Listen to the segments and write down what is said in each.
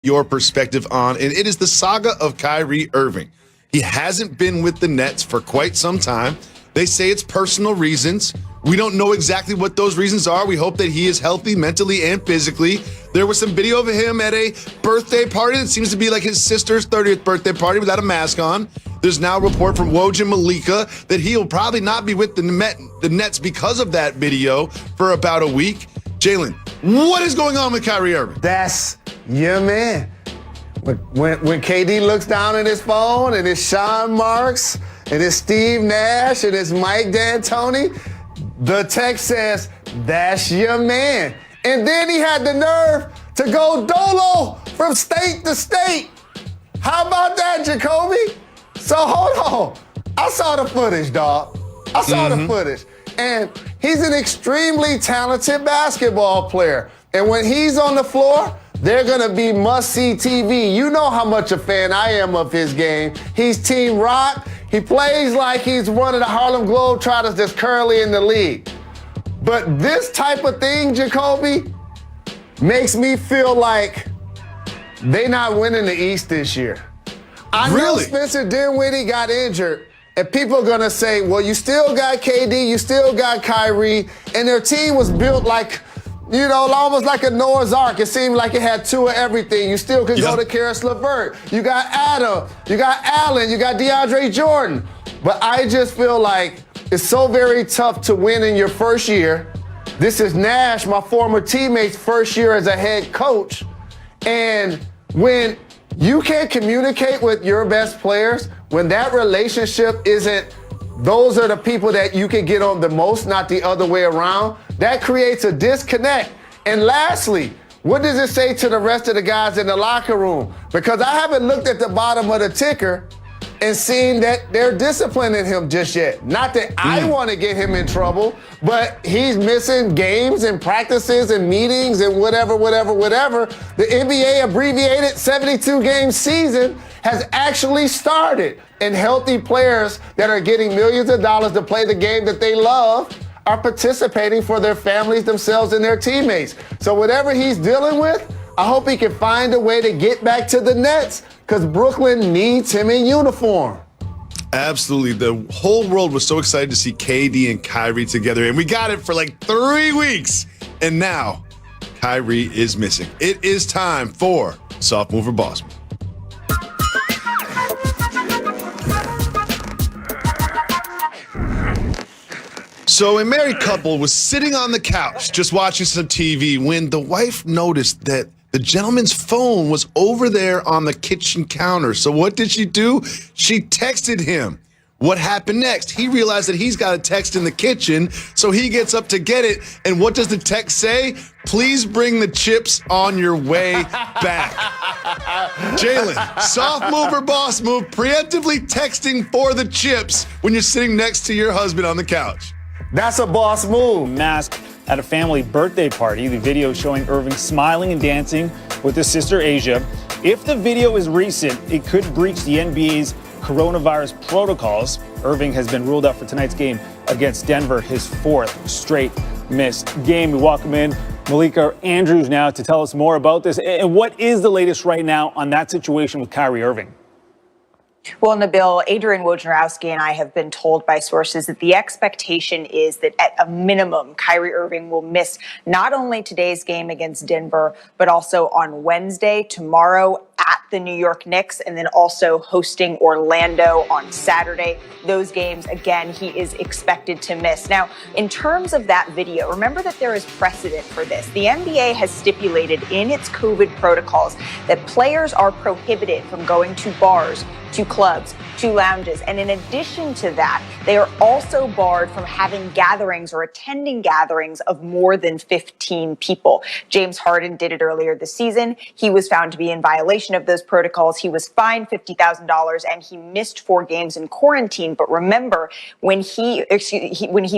your perspective on, and it is the saga of Kyrie Irving. He hasn't been with the Nets for quite some time. They say it's personal reasons. We don't know exactly what those reasons are. We hope that he is healthy mentally and physically. There was some video of him at a birthday party that seems to be like his sister's 30th birthday party without a mask on. There's now a report from Woj and Malika that he'll probably not be with the Nets because of that video for about a week. Jalen, what is going on with Kyrie Irving? That's your man. When KD looks down at his phone and it's Sean Marks and it's Steve Nash and it's Mike D'Antoni, the text says, that's your man. And then he had the nerve to go dolo from state to state. How about that, Jacoby? So hold on. I saw the footage, dog. I saw the footage. And he's an extremely talented basketball player. And when he's on the floor, they're going to be must-see TV. You know how much a fan I am of his game. He's Team Rock. He plays like he's one of the Harlem Globetrotters that's currently in the league. But this type of thing, Jacoby, makes me feel like they're not winning the East this year. I know Spencer Dinwiddie got injured, and people are going to say, well, you still got KD, you still got Kyrie, and their team was built like, you know, almost like a Noah's Ark. It seemed like it had two of everything. You still could go to Karis LeVert. You got Adam, you got Allen, you got DeAndre Jordan. But I just feel like it's so very tough to win in your first year. This is Nash, my former teammate's first year as a head coach. And when you can't communicate with your best players, when that relationship isn't, those are the people that you can get on the most, not the other way around, that creates a disconnect. And lastly, what does it say to the rest of the guys in the locker room? Because I haven't looked at the bottom of the ticker and seen that they're disciplining him just yet. Not that I want to get him in trouble, but he's missing games and practices and meetings and whatever. The NBA abbreviated 72-game season has actually started, and healthy players that are getting millions of dollars to play the game that they love are participating for their families, themselves, and their teammates. So whatever he's dealing with, I hope he can find a way to get back to the Nets, because Brooklyn needs him in uniform. Absolutely. The whole world was so excited to see KD and Kyrie together, and we got it for like 3 weeks. And now Kyrie is missing. It is time for Soft Mover Boss Move. So a married couple was sitting on the couch just watching some TV when the wife noticed that the gentleman's phone was over there on the kitchen counter. So what did she do? She texted him. What happened next? He realized that he's got a text in the kitchen, so he gets up to get it. And what does the text say? Please bring the chips on your way back. Jalen, soft move or boss move, preemptively texting for the chips when you're sitting next to your husband on the couch. That's a boss move. Masked at a family birthday party. The video showing Irving smiling and dancing with his sister Asia. If the video is recent, it could breach the NBA's coronavirus protocols. Irving has been ruled out for tonight's game against Denver, his 4th straight missed game. We welcome in Malika Andrews now to tell us more about this. And what is the latest right now on that situation with Kyrie Irving? Well, Nabil, Adrian Wojnarowski and I have been told by sources that the expectation is that at a minimum, Kyrie Irving will miss not only today's game against Denver, but also on Wednesday, tomorrow at the New York Knicks, and then also hosting Orlando on Saturday. Those games, again, he is expected to miss. Now, in terms of that video, remember that there is precedent for this. The NBA has stipulated in its COVID protocols that players are prohibited from going to bars, to clubs, to lounges. And in addition to that, they are also barred from having gatherings or attending gatherings of more than 15 people. James Harden did it earlier this season. He was found to be in violation of those protocols. He was fined $50,000 and he missed 4 games in quarantine. But remember, when he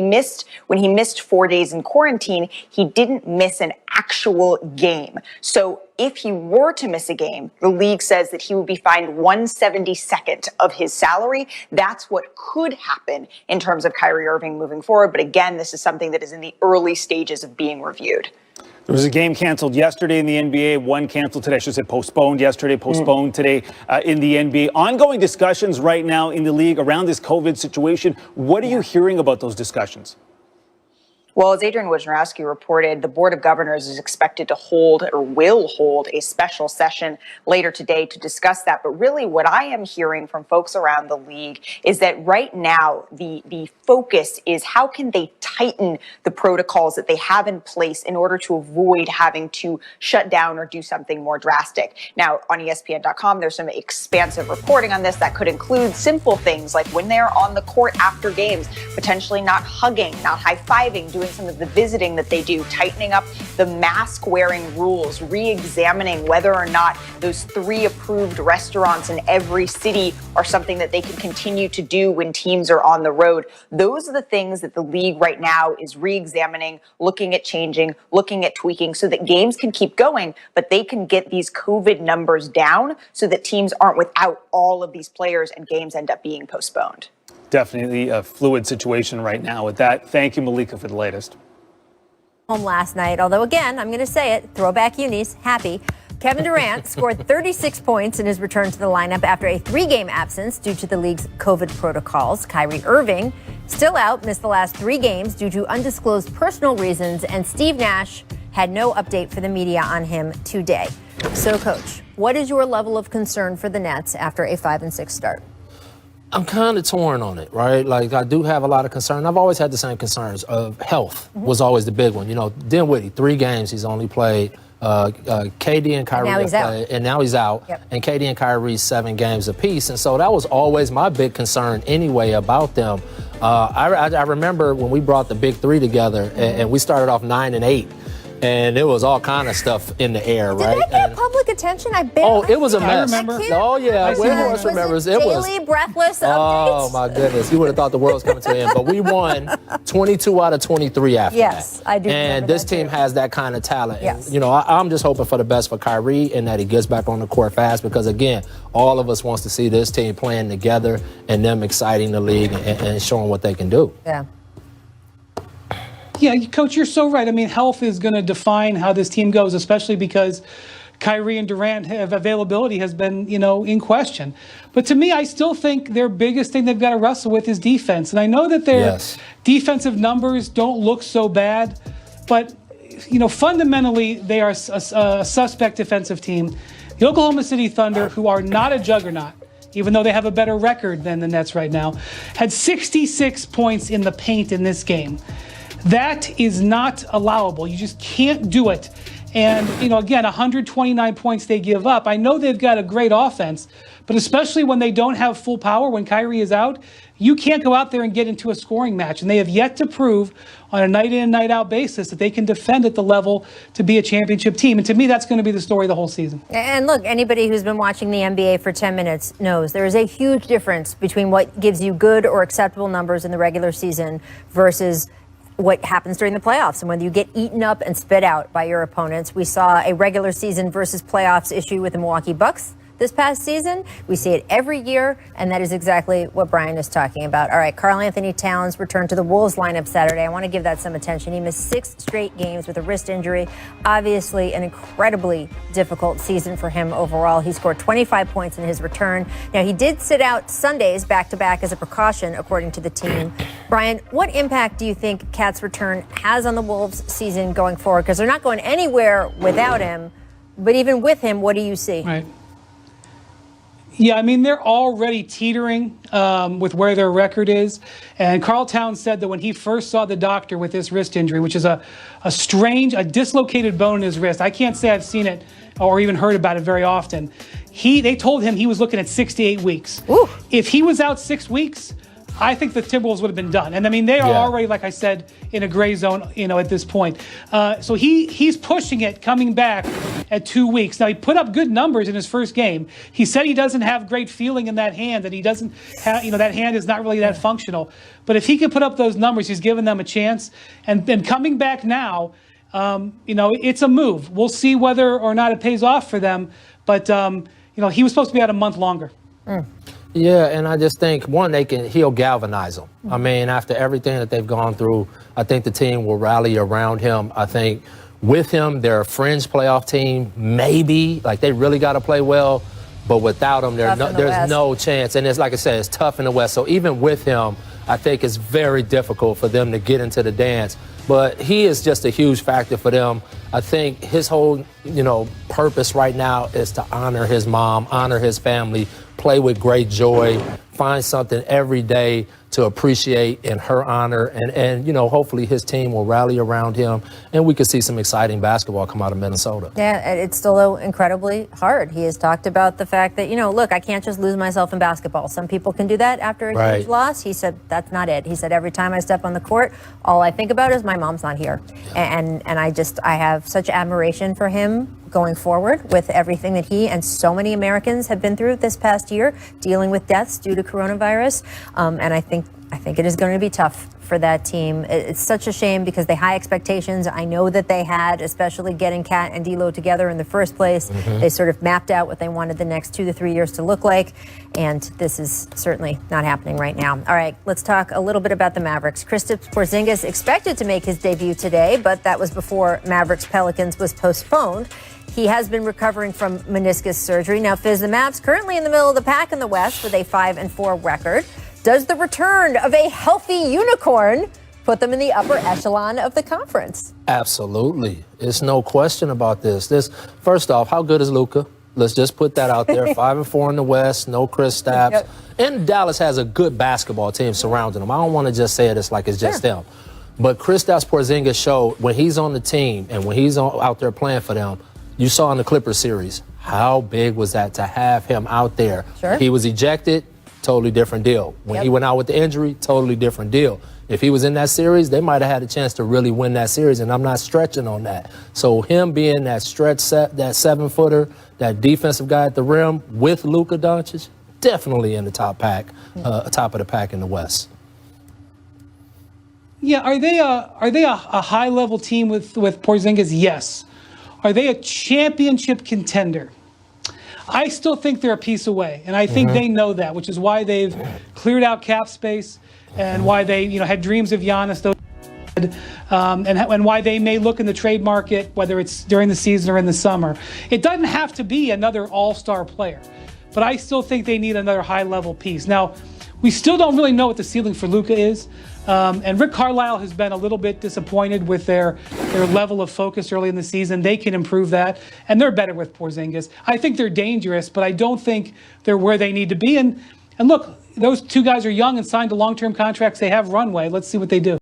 missed 4 days in quarantine, he didn't miss an actual game. So if he were to miss a game, the league says that he would be fined 1/72nd of his salary. That's what could happen in terms of Kyrie Irving moving forward. But again, this is something that is in the early stages of being reviewed. There was a game canceled yesterday in the NBA, one canceled today. I should say postponed yesterday, postponed today in the NBA. Ongoing discussions right now in the league around this COVID situation. What are you hearing about those discussions? Well, as Adrian Wojnarowski reported, the Board of Governors is expected to hold or will hold a special session later today to discuss that. But really what I am hearing from folks around the league is that right now the focus is how can they tighten the protocols that they have in place in order to avoid having to shut down or do something more drastic. Now, on ESPN.com, there's some expansive reporting on this that could include simple things like when they're on the court after games, potentially not hugging, not high-fiving, doing some of the visiting that they do, tightening up the mask wearing rules, re-examining whether or not those 3 approved restaurants in every city are something that they can continue to do when teams are on the road. Those are the things that the league right now is re-examining, looking at changing, looking at tweaking so that games can keep going, but they can get these COVID numbers down so that teams aren't without all of these players and games end up being postponed. Definitely a fluid situation right now with that. Thank you, Malika, for the latest. Home last night, although again, I'm going to say it, throwback unis, happy. Kevin Durant scored 36 points in his return to the lineup after a 3-game absence due to the league's COVID protocols. Kyrie Irving, still out, missed the last 3 games due to undisclosed personal reasons, and Steve Nash had no update for the media on him today. So, Coach, what is your level of concern for the Nets after a 5-6 start? I'm kind of torn on it, right? Like, I do have a lot of concern. I've always had the same concerns of health was always the big one. You know, Dinwiddie, 3 games he's only played. KD and Kyrie have played, and now he's out. Yep. And KD and Kyrie 7 games apiece. And so that was always my big concern anyway about them. I remember when we brought the big 3 together, and we started off 9-8. And there was all kind of stuff in the air, right? Did that get public attention? I bet. Oh, it was a mess. I remember. Oh, yeah. Everyone remembers. It was daily breathless updates. Oh, my goodness. You would have thought the world was coming to an end. But we won 22 out of 23 after that. Yes, I do. And this team has that kind of talent. Yes. And, you know, I'm just hoping for the best for Kyrie and that he gets back on the court fast because, again, all of us wants to see this team playing together and them exciting the league and showing what they can do. Yeah. Yeah, Coach, you're so right. I mean, health is going to define how this team goes, especially because Kyrie and Durant availability has been, in question. But to me, I still think their biggest thing they've got to wrestle with is defense. And I know that their defensive numbers don't look so bad, but, fundamentally, they are a suspect defensive team. The Oklahoma City Thunder, who are not a juggernaut, even though they have a better record than the Nets right now, had 66 points in the paint in this game. That is not allowable. You just can't do it. And, again, 129 points they give up. I know they've got a great offense, but especially when they don't have full power, when Kyrie is out, you can't go out there and get into a scoring match. And they have yet to prove on a night in and night out basis that they can defend at the level to be a championship team. And to me, that's going to be the story of the whole season. And look, anybody who's been watching the NBA for 10 minutes knows there is a huge difference between what gives you good or acceptable numbers in the regular season versus what happens during the playoffs and whether you get eaten up and spit out by your opponents. We saw a regular season versus playoffs issue with the Milwaukee Bucks this past season. We see it every year, and that is exactly what Brian is talking about. All right, Karl Anthony Towns returned to the Wolves lineup Saturday. I want to give that some attention. He missed 6 straight games with a wrist injury. Obviously, an incredibly difficult season for him overall. He scored 25 points in his return. Now, he did sit out Sundays back-to-back as a precaution, according to the team. Brian, what impact do you think Cat's return has on the Wolves season going forward? Because they're not going anywhere without him. But even with him, what do you see? Right. Yeah, I mean, they're already teetering with where their record is. And Karl Towns said that when he first saw the doctor with this wrist injury, which is a dislocated bone in his wrist. I can't say I've seen it or even heard about it very often. They told him he was looking at 6 to 8 weeks. Ooh. If he was out 6 weeks, I think the Timberwolves would have been done. And I mean, they are already, like I said, in a gray zone, at this point. So he's pushing it, coming back at 2 weeks. Now, he put up good numbers in his first game. He said he doesn't have great feeling in that hand, that he doesn't have, that hand is not really that functional. But if he can put up those numbers, he's given them a chance. And coming back now, it's a move. We'll see whether or not it pays off for them. But, he was supposed to be out a month longer. Yeah, and I just think, one, he'll galvanize them. I mean, after everything that they've gone through, I think the team will rally around him. I think With him, they're a fringe playoff team, maybe. Like, they really got to play well. But without him, there's no chance. And it's like I said, it's tough in the West. So even with him, I think it's very difficult for them to get into the dance. But he is just a huge factor for them. I think his whole, purpose right now is to honor his mom, honor his family, play with great joy, find something every day to appreciate in her honor. And hopefully his team will rally around him and we could see some exciting basketball come out of Minnesota. Yeah, it's still incredibly hard. He has talked about the fact that, look, I can't just lose myself in basketball. Some people can do that after a huge loss. He said, that's not it. He said, every time I step on the court, all I think about is my mom's not here. And I have such admiration for him going forward with everything that he and so many Americans have been through this past year, dealing with deaths due to coronavirus. And I think it is going to be tough for that team. It's such a shame because they high expectations. I know that they had, especially getting Kat and D'Lo together in the first place. Mm-hmm. They sort of mapped out what they wanted the next 2 to 3 years to look like. And this is certainly not happening right now. All right, let's talk a little bit about the Mavericks. Kristaps Porzingis expected to make his debut today, but that was before Mavericks Pelicans was postponed. He has been recovering from meniscus surgery. Now, Fizz, the Mavs currently in the middle of the pack in the West with a 5-4 record. Does the return of a healthy unicorn put them in the upper echelon of the conference? Absolutely. There's no question about this. First off, how good is Luka? Let's just put that out there. 5-4 in the West, no Kristaps. Yep. And Dallas has a good basketball team surrounding them. I don't want to just say it's like it's just them. But Kristaps Porzingis showed when he's on the team and when he's out there playing for them, you saw in the Clippers series, how big was that to have him out there? Sure. He was ejected, totally different deal. When he went out with the injury, totally different deal. If he was in that series, they might have had a chance to really win that series, and I'm not stretching on that. So him being that stretch set, that 7-footer, that defensive guy at the rim with Luka Doncic, definitely in the top of the pack in the West. Yeah, are they a high-level team with Porzingis? Yes. Are they a championship contender? I still think they're a piece away, and I think they know that, which is why they've cleared out cap space and why they had dreams of Giannis, and why they may look in the trade market, whether it's during the season or in the summer. It doesn't have to be another all-star player, but I still think they need another high-level piece. Now, we still don't really know what the ceiling for Luka is. And Rick Carlisle has been a little bit disappointed with their level of focus early in the season. They can improve that, and they're better with Porzingis. I think they're dangerous, but I don't think they're where they need to be. And look, those two guys are young and signed to long-term contracts. They have runway. Let's see what they do.